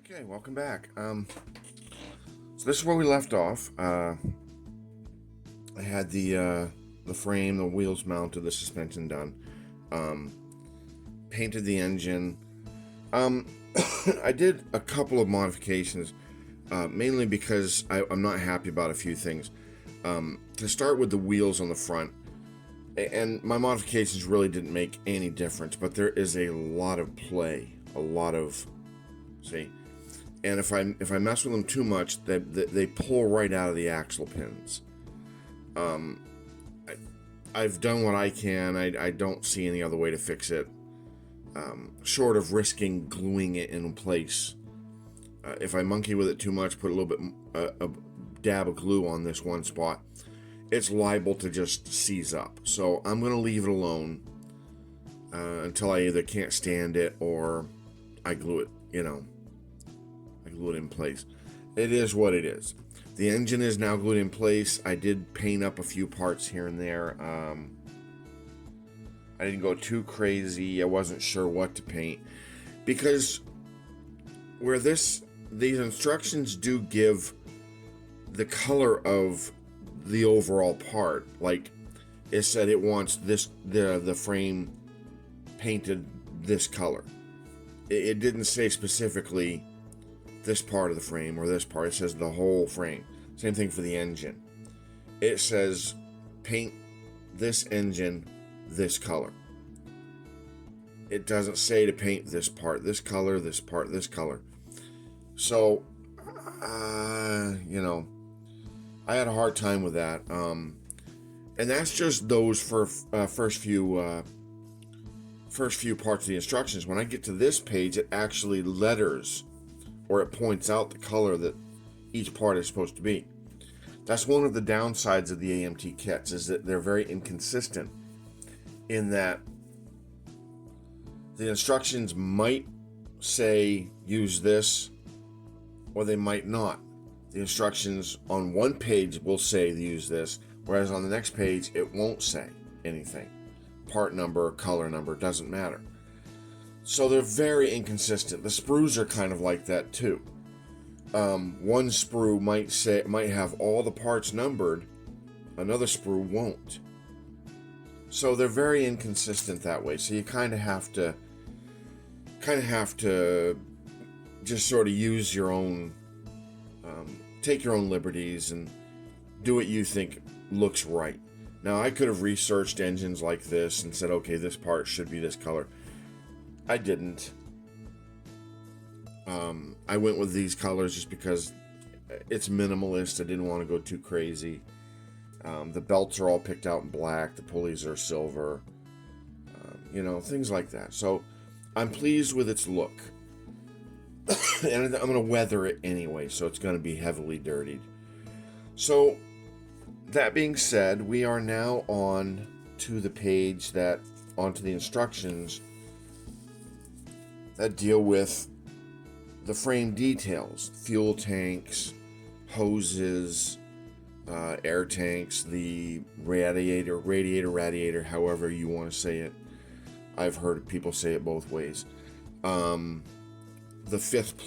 Okay, welcome back. So this is where we left off. I had the frame, the wheels mounted, the suspension done. Painted the engine. I did a couple of modifications, mainly because I'm not happy about a few things. To start with the wheels on the front, and my modifications really didn't make any difference, but there is a lot of play, a lot of, see. And if I mess with them too much, they pull right out of the axle pins. I've done what I can. I don't see any other way to fix it, short of risking gluing it in place. If I monkey with it too much, put a little bit a dab of glue on this one spot, it's liable to just seize up. So I'm going to leave it alone until I either can't stand it or I glue it, I glue it in place. It is what it is. The engine is now glued in place. I did paint up a few parts here and there. I didn't go too crazy. I wasn't sure what to paint because where these instructions do give the color of the overall part, like it said it wants the frame painted this color. It didn't say specifically this part of the frame or this part. It says the whole frame. Same thing for the engine. It says paint this engine this color. It doesn't say to paint this part this color, this part this color. So I had a hard time with that, and that's just those for first few parts of the instructions. When I get to this page, it actually letters, or it points out the color that each part is supposed to be. That's one of the downsides of the AMT kits, is that they're very inconsistent in that the instructions might say use this, or they might not. The instructions on one page will say use this, whereas on the next page it won't say anything. Part number, color number, doesn't matter. So they're very inconsistent. The sprues are kind of like that too. One sprue might have all the parts numbered, another sprue won't. So they're very inconsistent that way. So you kind of have to just sort of use your own, take your own liberties and do what you think looks right. Now, I could have researched engines like this and said, okay, this part should be this color. I didn't. I went with these colors just because it's minimalist. I didn't want to go too crazy. The belts are all picked out in black. The pulleys are silver. Things like that. So I'm pleased with its look. And I'm going to weather it anyway, so it's going to be heavily dirtied. So, that being said, we are now on to the page onto the instructions that deal with the frame details. Fuel tanks, hoses, air tanks, the radiator, however you want to say it. I've heard people say it both ways. The fifth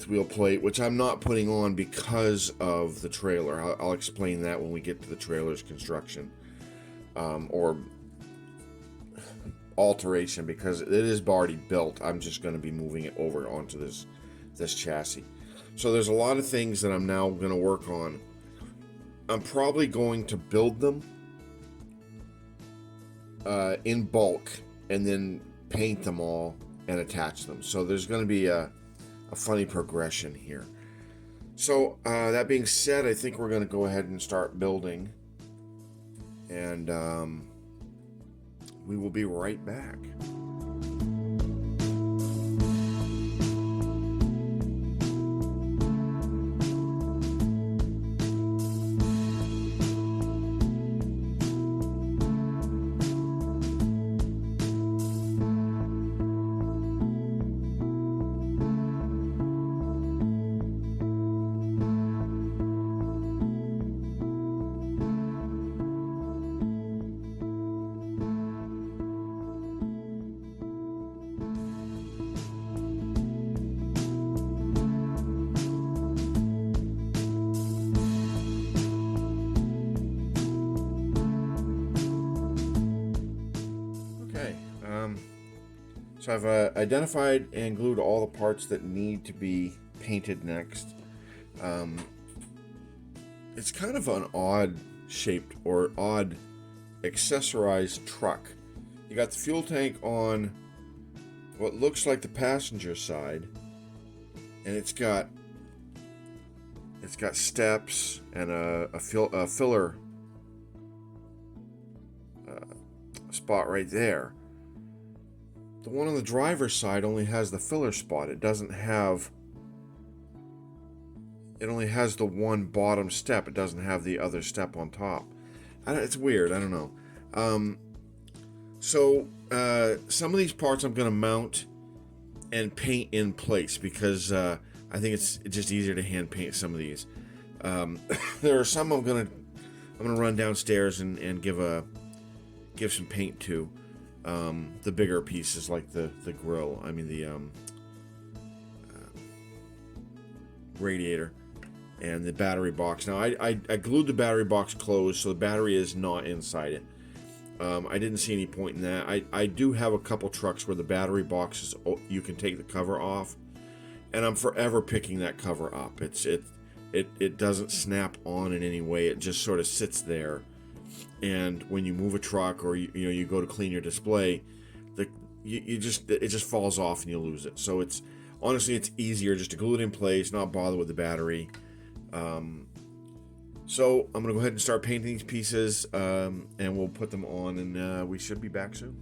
wheel plate, which I'm not putting on because of the trailer. I'll explain that when we get to the trailer's construction, or alteration, because it is already built. I'm just going to be moving it over onto this chassis. So there's a lot of things that I'm now going to work on. I'm probably going to build them in bulk and then paint them all and attach them. So there's going to be a funny progression here. So that being said, I think we're going to go ahead and start building, and we will be right back. Thank you. So I've identified and glued all the parts that need to be painted next. It's kind of an odd shaped or odd accessorized truck. You got the fuel tank on what looks like the passenger side, and it's got steps and a filler spot right there. The one on the driver's side only has the filler spot. It doesn't have. It only has the one bottom step. It doesn't have the other step on top. It's weird. I don't know. So some of these parts I'm going to mount and paint in place because I think it's just easier to hand paint some of these. There are some I'm gonna run downstairs and give some paint to. The bigger pieces like the grill. I mean the radiator and the battery box. Now I glued the battery box closed, so the battery is not inside it. I didn't see any point in that. I do have a couple trucks where the battery box is, you can take the cover off, and I'm forever picking that cover up. It doesn't snap on in any way. It just sort of sits there, and when you move a truck or you go to clean your display, it just falls off and you lose it. So it's easier just to glue it in place, not bother with the battery. So I'm gonna go ahead and start painting these pieces, and we'll put them on, and we should be back soon.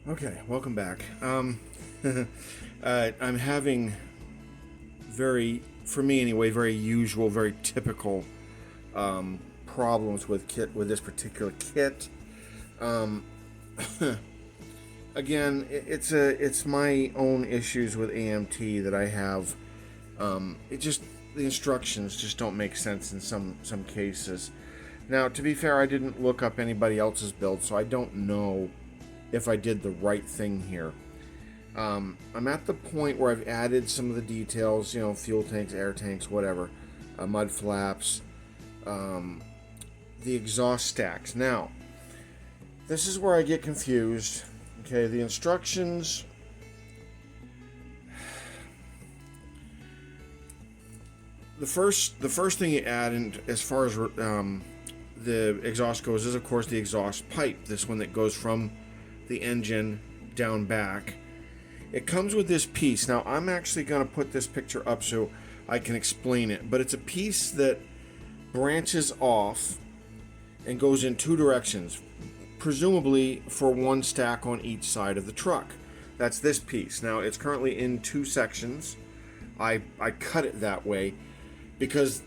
Okay, welcome back. I'm having for me anyway, very usual, very typical problems with this particular kit. Again, it's my own issues with AMT that I have. The instructions just don't make sense in some cases. Now, to be fair, I didn't look up anybody else's build, so I don't know if I did the right thing here. I'm at the point where I've added some of the details, fuel tanks, air tanks, whatever, mud flaps, the exhaust stacks. Now, this is where I get confused. Okay, the instructions. The first thing you add, and as far as the exhaust goes, is of course the exhaust pipe. This one that goes from the engine down back. It comes with this piece. Now I'm actually going to put this picture up so I can explain it, but it's a piece that branches off and goes in two directions, presumably for one stack on each side of the truck. That's this piece. Now it's currently in two sections. I cut it that way because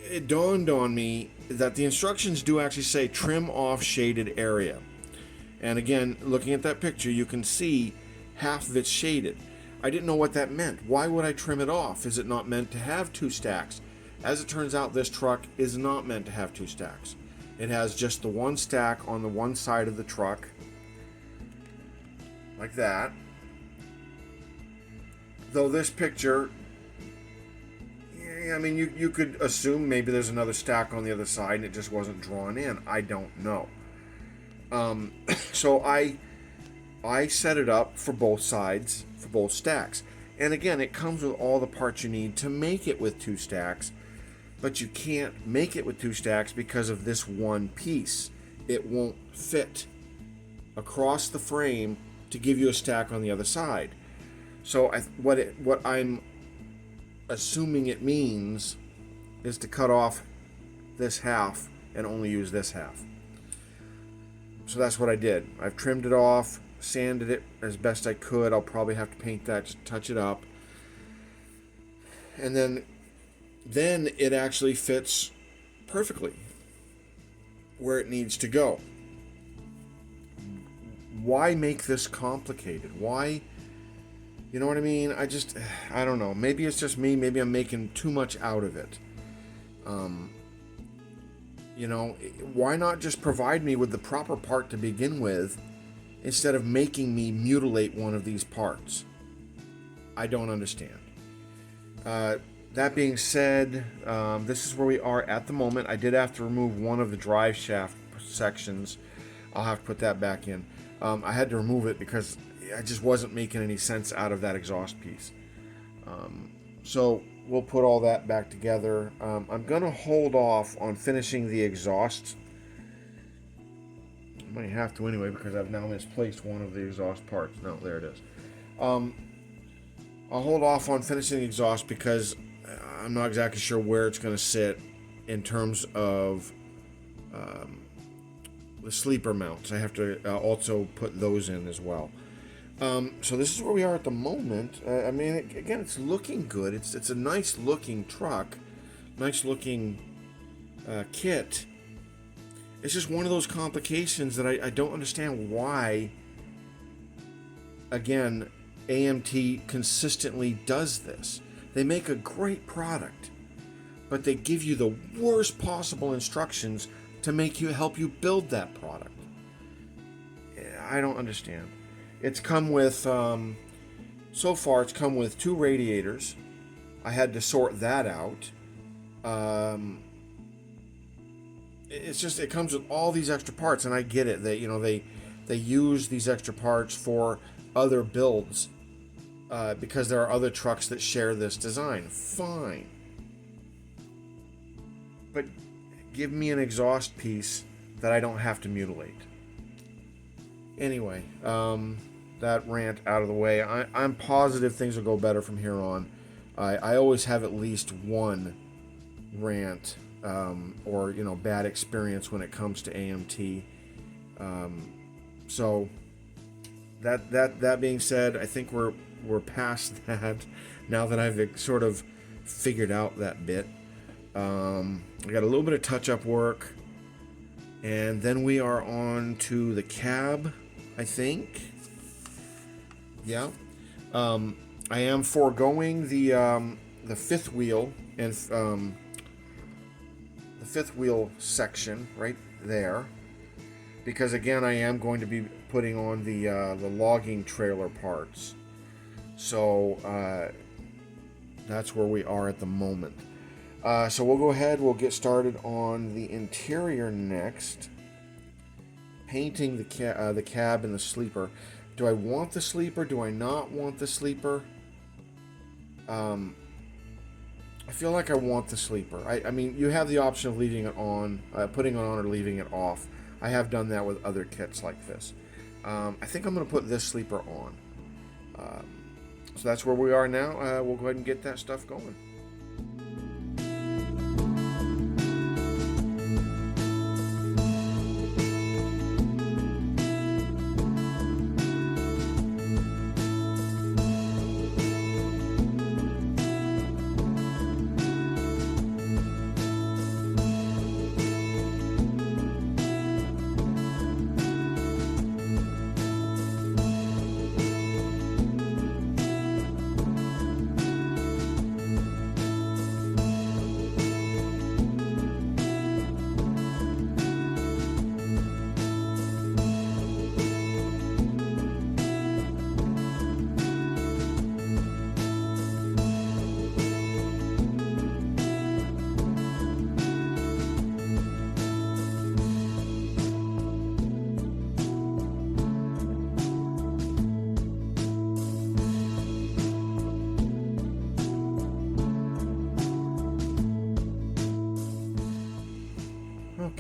it dawned on me that the instructions do actually say trim off shaded area. And again, looking at that picture, you can see half of it's shaded. I didn't know what that meant. Why would I trim it off? Is it not meant to have two stacks? As it turns out, this truck is not meant to have two stacks. It has just the one stack on the one side of the truck, like that. Though this picture, I mean, you could assume maybe there's another stack on the other side and it just wasn't drawn in. I don't know. So I set it up for both sides, for both stacks. And again, it comes with all the parts you need to make it with two stacks, but you can't make it with two stacks because of this one piece. It won't fit across the frame to give you a stack on the other side. So what I'm assuming it means is to cut off this half and only use this half. So that's what I did. I've trimmed it off, sanded it as best I could. I'll probably have to paint that, just touch it up. And then it actually fits perfectly where it needs to go. Why make this complicated? Why, you know what I mean? I don't know. Maybe it's just me. Maybe I'm making too much out of it. You know, why not just provide me with the proper part to begin with instead of making me mutilate one of these parts? I don't understand. That being said, this is where we are at the moment. I did have to remove one of the drive shaft sections. I'll have to put that back in. I had to remove it because it just wasn't making any sense out of that exhaust piece. So we'll put all that back together. I'm going to hold off on finishing the exhaust. I might have to anyway because I've now misplaced one of the exhaust parts. No, there it is. I'll hold off on finishing the exhaust because I'm not exactly sure where it's going to sit in terms of the sleeper mounts. I have to also put those in as well. So this is where we are at the moment. I mean, again, it's looking good. It's a nice looking truck, nice looking kit. It's just one of those complications that I don't understand why, again, AMT consistently does this. They make a great product, but they give you the worst possible instructions to help you build that product. I don't understand. It's come with, so far it's come with 2 radiators. I had to sort that out. It's just, it comes with all these extra parts, and I get it. They use these extra parts for other builds because there are other trucks that share this design. Fine. But give me an exhaust piece that I don't have to mutilate. Anyway, that rant out of the way. I'm positive things will go better from here on. I always have at least one rant or bad experience when it comes to AMT. So that being said, I think we're past that now that I've sort of figured out that bit. I got a little bit of touch-up work, and then we are on to the cab, I think. Yeah. I am foregoing the fifth wheel and the fifth wheel section right there, because again I am going to be putting on the logging trailer parts. So that's where we are at the moment. So we'll go ahead. We'll get started on the interior next. Painting the cab and the sleeper. Do I want the sleeper? Do I not want the sleeper? I feel like I want the sleeper. I mean, you have the option of leaving it on, putting it on, or leaving it off. I have done that with other kits like this. I think I'm going to put this sleeper on. So that's where we are now. We'll go ahead and get that stuff going.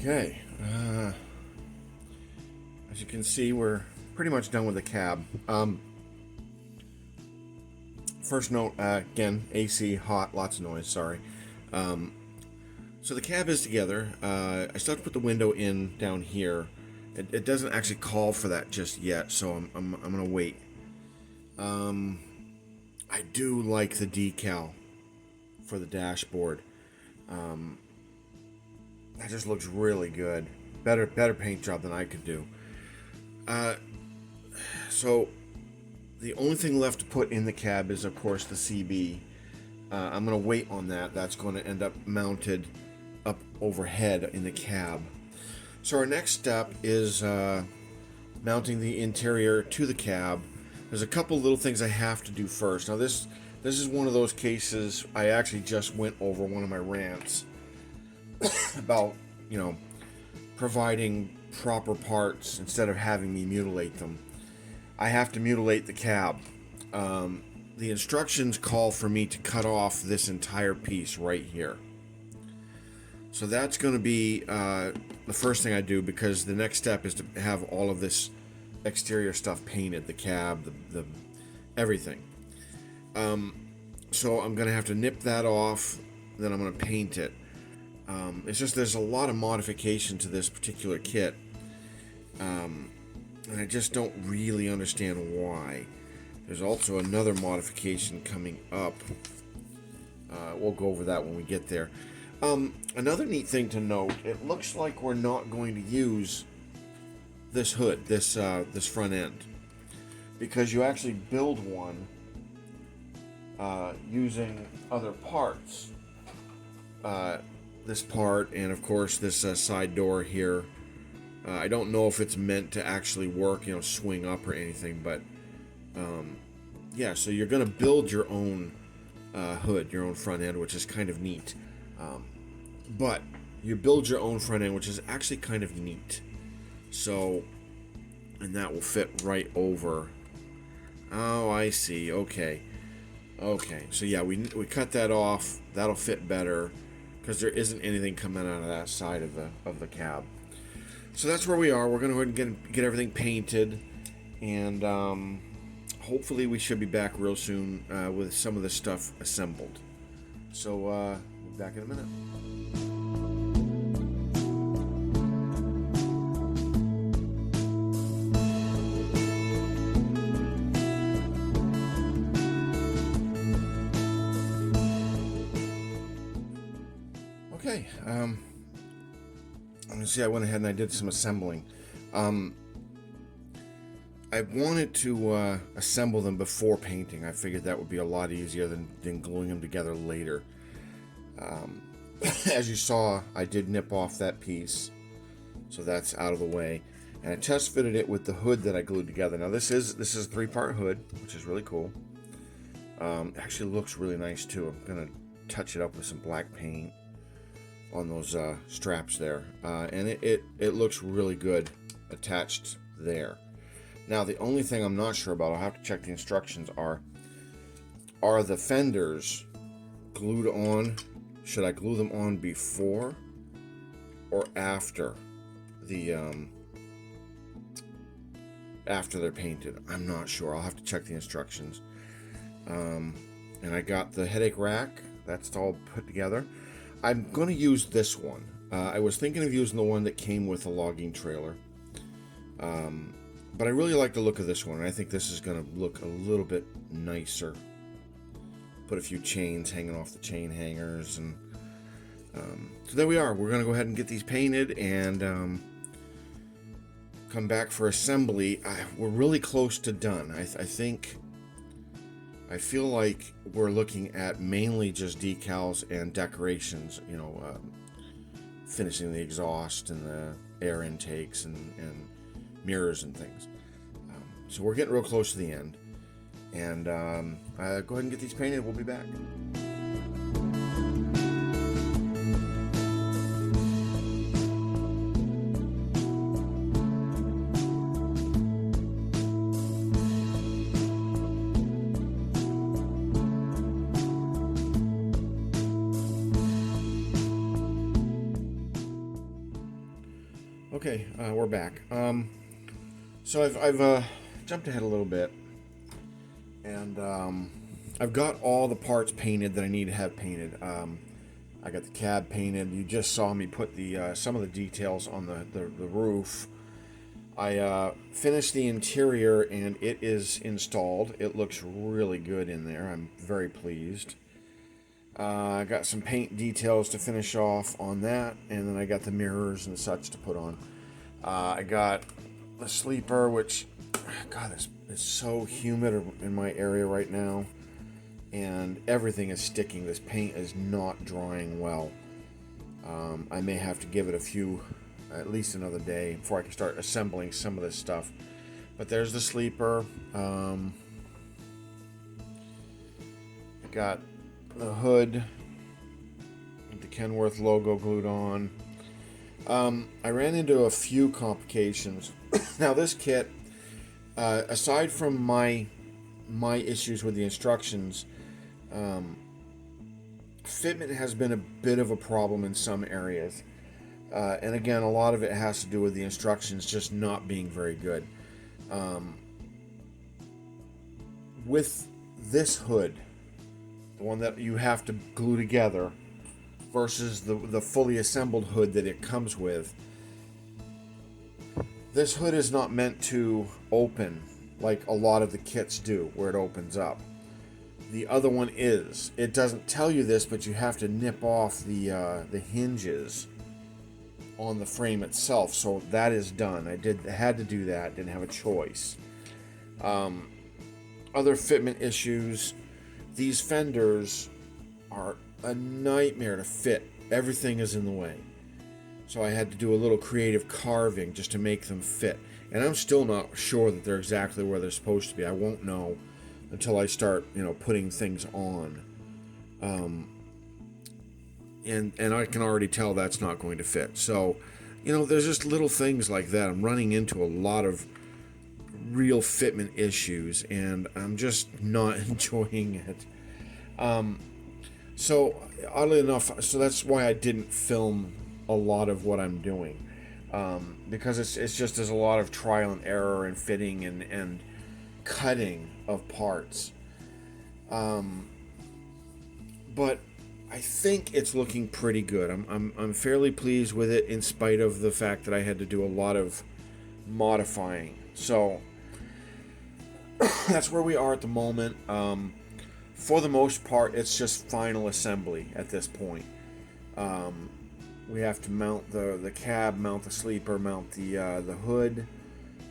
Okay, as you can see, we're pretty much done with the cab. First note, again, AC, hot, lots of noise, sorry. So the cab is together. I still have to put the window in down here. It doesn't actually call for that just yet, so I'm going to wait. I do like the decal for the dashboard. That just looks really good. Better paint job than I could do. So the only thing left to put in the cab is, of course, the CB. I'm going to wait on that. That's going to end up mounted up overhead in the cab. So our next step is mounting the interior to the cab. There's a couple little things I have to do first. Now this is one of those cases I actually just went over one of my rants about, providing proper parts instead of having me mutilate them. I have to mutilate the cab. The instructions call for me to cut off this entire piece right here. So that's going to be the first thing I do, because the next step is to have all of this exterior stuff painted, the cab, the everything. So I'm going to have to nip that off, then I'm going to paint it. It's just there's a lot of modification to this particular kit, and I just don't really understand why. There's also another modification coming up. We'll go over that when we get there. Another neat thing to note, it looks like we're not going to use this hood, this front end, because you actually build one using other parts. This part, and of course this side door here. I don't know if it's meant to actually work, swing up or anything, but yeah, so you're going to build your own hood, your own front end, which is kind of neat. But you build your own front end, which is actually kind of neat. So, and that will fit right over. Oh, I see. Okay. So yeah, we cut that off. That'll fit better, because there isn't anything coming out of that side of the cab. So that's where we are. We're going to go ahead and get everything painted, and hopefully we should be back real soon with some of the stuff assembled. So we'll be back in a minute. Okay, see, I went ahead and I did some assembling. I wanted to assemble them before painting. I figured that would be a lot easier than gluing them together later. As you saw, I did nip off that piece, so that's out of the way. And I test fitted it with the hood that I glued together. Now this is a 3-part hood, which is really cool. Actually looks really nice too. I'm gonna touch it up with some black paint on those straps there, and it looks really good attached there. Now the only thing I'm not sure about, I'll have to check the instructions, are the fenders glued on? Should I glue them on before or after the after they're painted? I'm not sure. I'll have to check the instructions. And I got the headache rack. That's all put together. I'm going to use this one. I was thinking of using the one that came with a logging trailer. But I really like the look of this one. And I think this is going to look a little bit nicer. Put a few chains hanging off the chain hangers. And so there we are. We're going to go ahead and get these painted and come back for assembly. We're really close to done. I feel like we're looking at mainly just decals and decorations, finishing the exhaust and the air intakes and mirrors and things. So we're getting real close to the end. And go ahead and get these painted. We'll be back. Okay, we're back. So I've jumped ahead a little bit, and I've got all the parts painted that I need to have painted. I got the cab painted. You just saw me put the some of the details on the roof. I finished the interior, and it is installed. It looks really good in there. I'm very pleased. I got some paint details to finish off on that, and then I got the mirrors and such to put on. I got the sleeper, which, God, it's so humid in my area right now, and everything is sticking. This paint is not drying well. I may have to give it at least another day before I can start assembling some of this stuff. But there's the sleeper. I got the hood with the Kenworth logo glued on. I ran into a few complications. Now this kit, aside from my issues with the instructions, fitment has been a bit of a problem in some areas. And again, a lot of it has to do with the instructions just not being very good. With this hood, the one that you have to glue together, versus the fully assembled hood that it comes with, this hood is not meant to open like a lot of the kits do, where it opens up. The other one is. It doesn't tell you this, but you have to nip off the hinges on the frame itself, so that is done. I had to do that, didn't have a choice. Other fitment issues, these fenders are a nightmare to fit. Everything is in the way. So I had to do a little creative carving just to make them fit. And I'm still not sure that they're exactly where they're supposed to be. I won't know until I start, putting things on. And I can already tell that's not going to fit. So, there's just little things like that. I'm running into a lot of real fitment issues, and I'm just not enjoying it. So, oddly enough, that's why I didn't film a lot of what I'm doing. Because it's just there's a lot of trial and error and fitting and cutting of parts. But I think it's looking pretty good. I'm fairly pleased with it, in spite of the fact that I had to do a lot of modifying. So that's where we are at the moment. For the most part, it's just final assembly at this point. We have to mount the cab, mount the sleeper, mount the hood,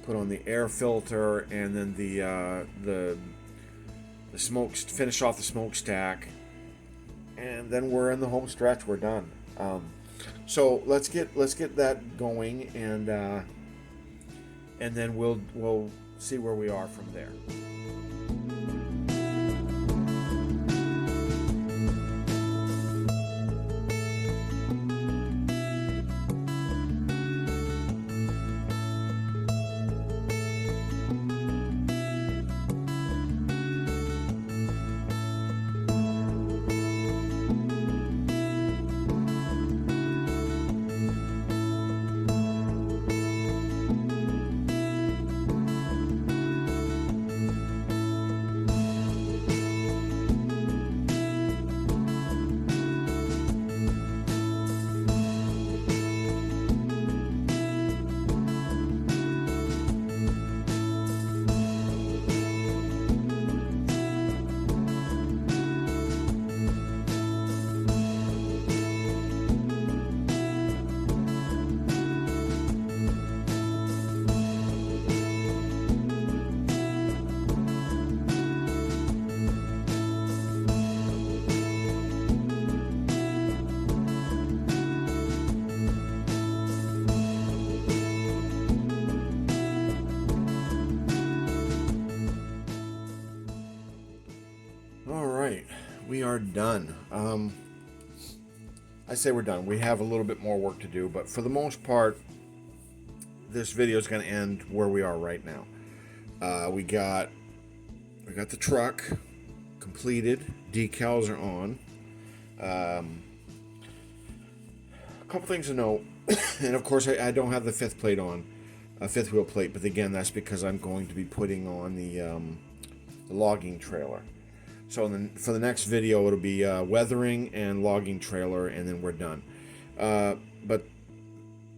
put on the air filter, and then the smoke, finish off the smokestack, and then we're in the home stretch. We're done. So let's get that going, and then we'll see where we are from there. We are done. I say we're done. We have a little bit more work to do, but for the most part, this video is going to end where we are right now. We got the truck completed. Decals are on. A couple things to note, and of course I don't have the fifth wheel plate, but again, that's because I'm going to be putting on the logging trailer. So for the next video, it'll be weathering and logging trailer, and then we're done. But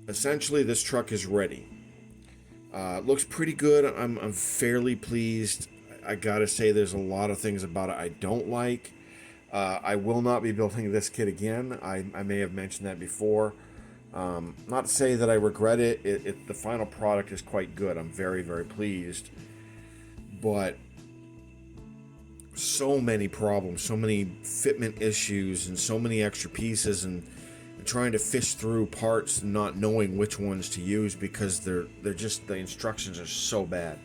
essentially, this truck is ready. Looks pretty good. I'm fairly pleased. I gotta say, there's a lot of things about it I don't like. I will not be building this kit again. I may have mentioned that before. Not to say that I regret it. The final product is quite good. I'm very, very pleased. But so many problems, so many fitment issues, and so many extra pieces, and trying to fish through parts, not knowing which ones to use because they're just, the instructions are so bad.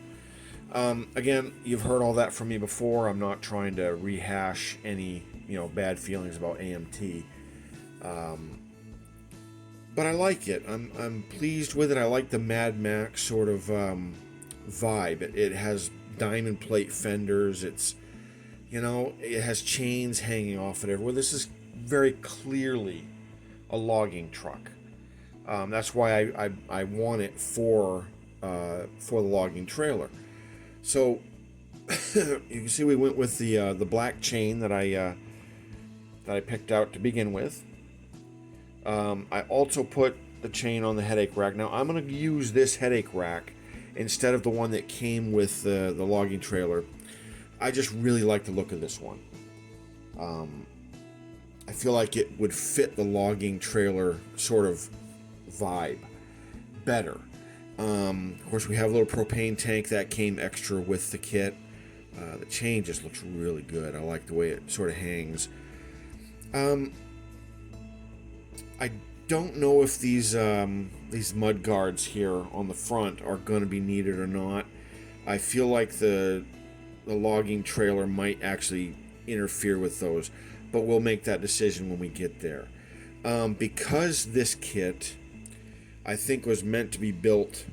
Again, you've heard all that from me before. I'm not trying to rehash any, bad feelings about AMT. But I like it. I'm pleased with it. I like the Mad Max sort of vibe. It has diamond plate fenders. It's, it has chains hanging off it everywhere. This is very clearly a logging truck. That's why I want it for the logging trailer. So you can see we went with the black chain that I picked out to begin with. I also put the chain on the headache rack. Now I'm going to use this headache rack instead of the one that came with the logging trailer. I just really like the look of this one. I feel like it would fit the logging trailer sort of vibe better. Of course, we have a little propane tank that came extra with the kit. The chain just looks really good. I like the way it sort of hangs. I don't know if these mud guards here on the front are going to be needed or not. I feel like the logging trailer might actually interfere with those, but we'll make that decision when we get there. Because this kit, I think, was meant to be built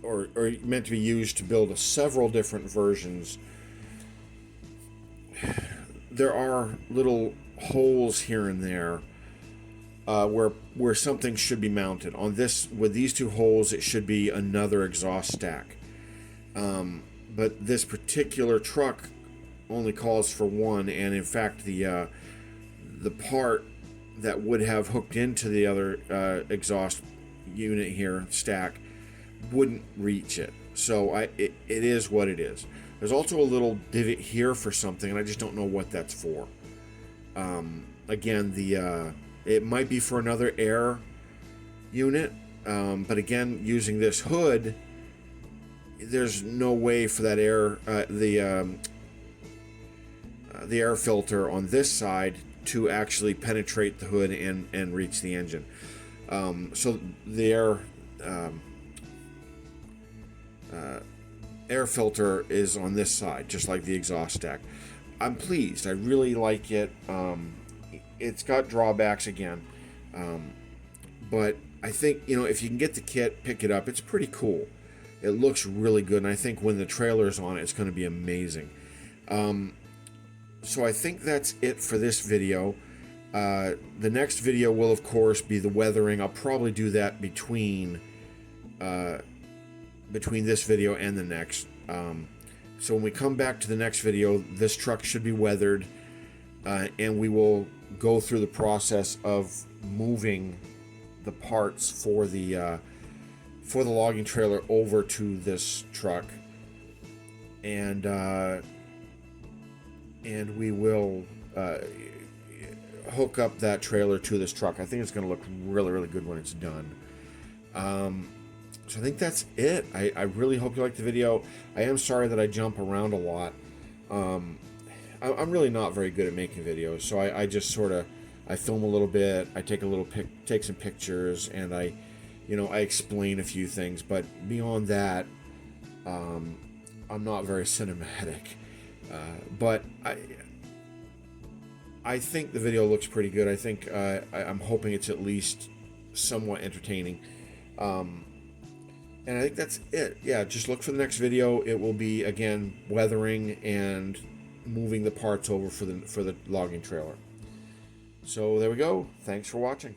or meant to be used to build several different versions. There are little holes here and there where something should be mounted. On this, with these two holes, it should be another exhaust stack. But this particular truck only calls for one, and in fact, the part that would have hooked into the other exhaust unit here, stack, wouldn't reach it. So it is what it is. There's also a little divot here for something, and I just don't know what that's for. Again, it might be for another air unit, but again, using this hood, there's no way for that air, the air filter on this side to actually penetrate the hood and reach the engine. So the air filter is on this side, just like the exhaust stack. I'm pleased. I really like it. It's got drawbacks again, but I think, if you can get the kit, pick it up. It's pretty cool. It looks really good, and I think when the trailer's on it, it's going to be amazing. So I think that's it for this video. The next video will, of course, be the weathering. I'll probably do that between this video and the next. So when we come back to the next video, this truck should be weathered, and we will go through the process of moving the parts for the logging trailer over to this truck, and we will hook up that trailer to this truck. I think it's going to look really, really good when it's done. So I think that's it. I really hope you liked the video. I am sorry that I jump around a lot. I'm really not very good at making videos, so I just sort of, I film a little bit, I take some pictures, and I explain a few things, but beyond that, I'm not very cinematic. But I think the video looks pretty good. I think I'm hoping it's at least somewhat entertaining. And I think that's it. Yeah, just look for the next video. It will be, again, weathering and moving the parts over for the logging trailer. So there we go. Thanks for watching.